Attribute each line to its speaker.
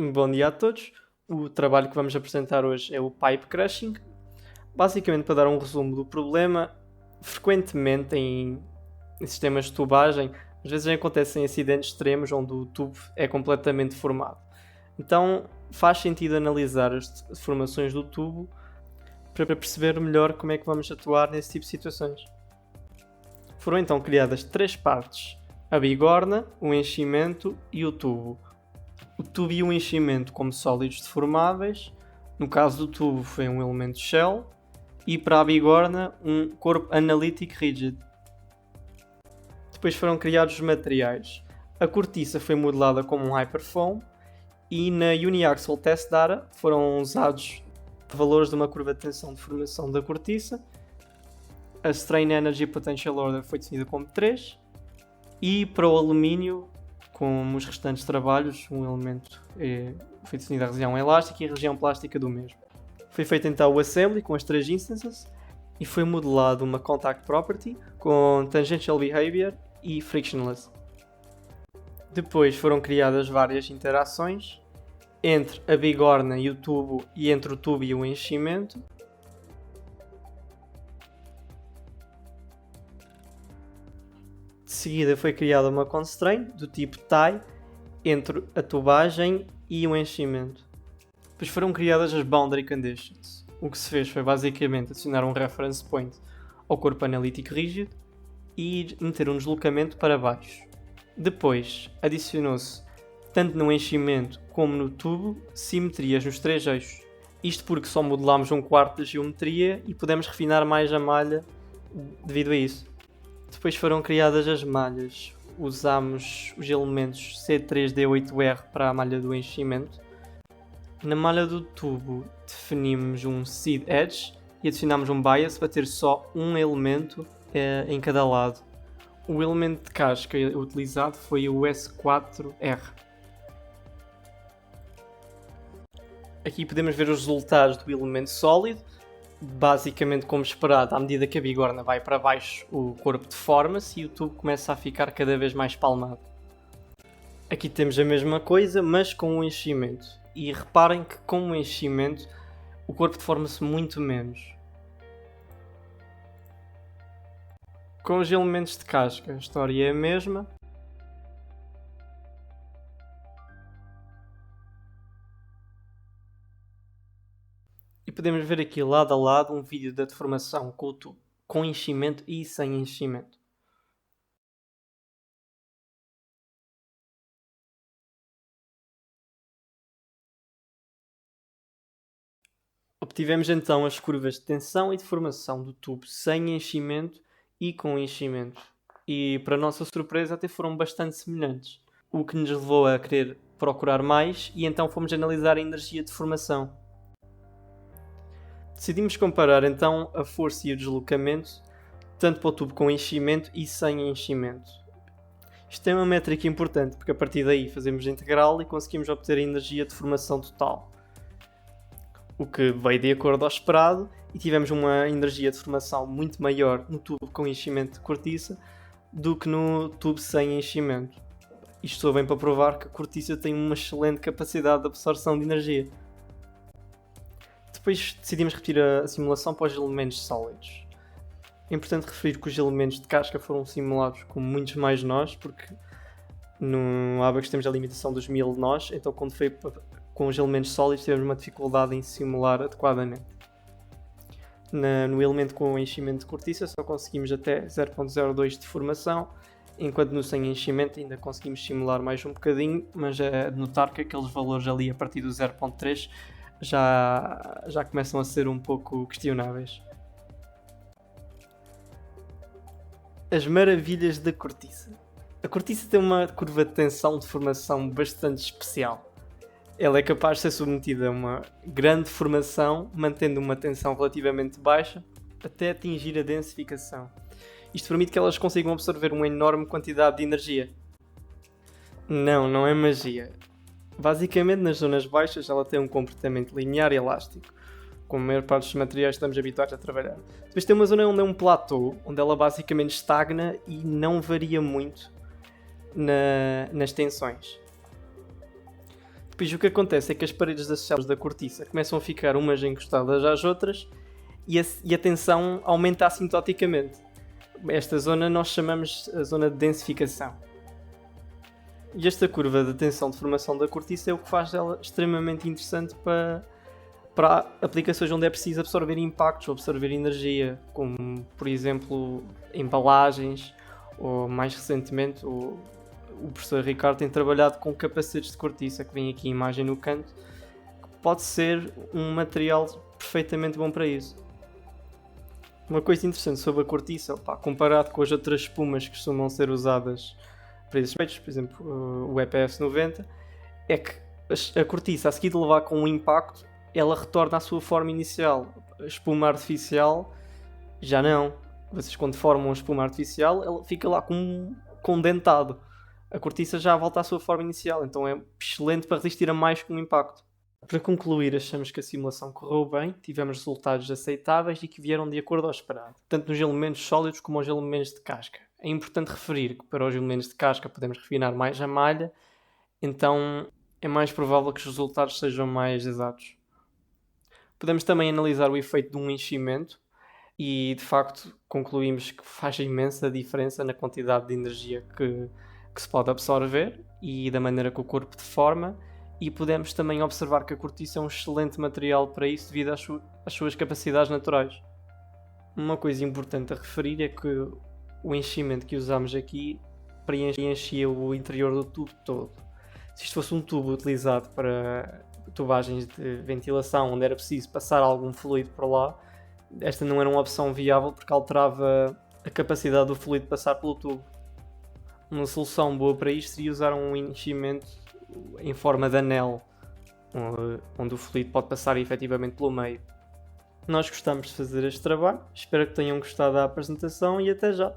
Speaker 1: Bom dia a todos. O trabalho que vamos apresentar hoje é o Pipe Crushing. Basicamente, para dar um resumo do problema, frequentemente em sistemas de tubagem, às vezes acontecem acidentes extremos onde o tubo é completamente deformado. Então, faz sentido analisar as deformações do tubo para perceber melhor como é que vamos atuar nesse tipo de situações. Foram então criadas 3 partes: a bigorna, o enchimento e o tubo. O tubo e o enchimento como sólidos deformáveis. No caso do tubo foi um elemento shell e para a bigorna um corpo analítico rígido. Depois foram criados os materiais. A cortiça foi modelada como um hyperfoam e na Uniaxial Test Data foram usados valores de uma curva de tensão de formação da cortiça. A Strain Energy Potential Order foi definida como 3 e para o alumínio, como os restantes trabalhos, um elemento foi definida a região elástica e a região plástica do mesmo. Foi feito então o assembly com as 3 instances e foi modelado uma contact property com tangential behavior e frictionless. Depois foram criadas várias interações entre a bigorna e o tubo e entre o tubo e o enchimento. De seguida foi criada uma constraint do tipo tie entre a tubagem e o enchimento. Depois foram criadas as boundary conditions. O que se fez foi basicamente adicionar um reference point ao corpo analítico rígido e meter um deslocamento para baixo. Depois adicionou-se, tanto no enchimento como no tubo, simetrias nos 3 eixos. Isto porque só modelámos um quarto da geometria e podemos refinar mais a malha devido a isso. Depois foram criadas as malhas. Usámos os elementos C3D8R para a malha do enchimento. Na malha do tubo definimos um seed edge e adicionámos um bias para ter só um elemento em cada lado. O elemento de casca utilizado foi o S4R. Aqui podemos ver os resultados do elemento sólido. Basicamente, como esperado, à medida que a bigorna vai para baixo, o corpo deforma-se e o tubo começa a ficar cada vez mais palmado. Aqui temos a mesma coisa, mas com o enchimento. E reparem que com o enchimento, o corpo deforma-se muito menos. Com os elementos de casca, a história é a mesma. E podemos ver aqui lado a lado um vídeo da deformação com o tubo, com enchimento e sem enchimento. Obtivemos então as curvas de tensão e deformação do tubo sem enchimento e com enchimento. E para nossa surpresa até foram bastante semelhantes, o que nos levou a querer procurar mais e então fomos analisar a energia de deformação. Decidimos comparar então a força e o deslocamento, tanto para o tubo com enchimento e sem enchimento. Isto é uma métrica importante, porque a partir daí fazemos a integral e conseguimos obter a energia de formação total. O que veio de acordo ao esperado e tivemos uma energia de formação muito maior no tubo com enchimento de cortiça do que no tubo sem enchimento. Isto só vem para provar que a cortiça tem uma excelente capacidade de absorção de energia. Depois decidimos repetir a simulação para os elementos sólidos. É importante referir que os elementos de casca foram simulados com muitos mais nós, porque no Abax temos a limitação dos 1000 nós, então quando foi com os elementos sólidos tivemos uma dificuldade em simular adequadamente. No elemento com enchimento de cortiça só conseguimos até 0.02 de deformação, enquanto no sem enchimento ainda conseguimos simular mais um bocadinho, mas é de notar que aqueles valores ali a partir do 0.3 já começam a ser um pouco questionáveis. As maravilhas da cortiça. A cortiça tem uma curva de tensão de formação bastante especial. Ela é capaz de ser submetida a uma grande deformação, mantendo uma tensão relativamente baixa, até atingir a densificação. Isto permite que elas consigam absorver uma enorme quantidade de energia. Não é magia. Basicamente, nas zonas baixas, ela tem um comportamento linear e elástico, como a maior parte dos materiais que estamos habituados a trabalhar. Depois tem uma zona onde é um platô, onde ela basicamente estagna e não varia muito nas tensões. Pois o que acontece é que as paredes das células da cortiça começam a ficar umas encostadas às outras e a tensão aumenta assintoticamente. Esta zona nós chamamos a zona de densificação. E esta curva de tensão de formação da cortiça é o que faz ela extremamente interessante para aplicações onde é preciso absorver impactos ou absorver energia, como por exemplo embalagens, ou mais recentemente o professor Ricardo tem trabalhado com capacetes de cortiça, que vem aqui a imagem no canto, que pode ser um material perfeitamente bom para isso. Uma coisa interessante sobre a cortiça, comparado com as outras espumas que costumam ser usadas para esses efeitos, por exemplo o EPS 90, é que a cortiça, a seguir de levar com um impacto, ela retorna à sua forma inicial. A espuma artificial já não. Vocês quando formam a espuma artificial, ela fica lá condentado. A cortiça já volta à sua forma inicial, então é excelente para resistir a mais que um impacto. Para concluir, achamos que a simulação correu bem, tivemos resultados aceitáveis e que vieram de acordo ao esperado, tanto nos elementos sólidos como aos elementos de casca. É importante referir que para os elementos de casca podemos refinar mais a malha, então é mais provável que os resultados sejam mais exatos. Podemos também analisar o efeito de um enchimento e, de facto, concluímos que faz imensa diferença na quantidade de energia que se pode absorver e da maneira que o corpo deforma, e podemos também observar que a cortiça é um excelente material para isso devido às suas capacidades naturais. Uma coisa importante a referir é que o enchimento que usamos aqui preenchia o interior do tubo todo. Se isto fosse um tubo utilizado para tubagens de ventilação, onde era preciso passar algum fluido por lá, esta não era uma opção viável porque alterava a capacidade do fluido passar pelo tubo. Uma solução boa para isto seria usar um enchimento em forma de anel, onde o fluido pode passar efetivamente pelo meio. Nós gostamos de fazer este trabalho, espero que tenham gostado da apresentação e até já!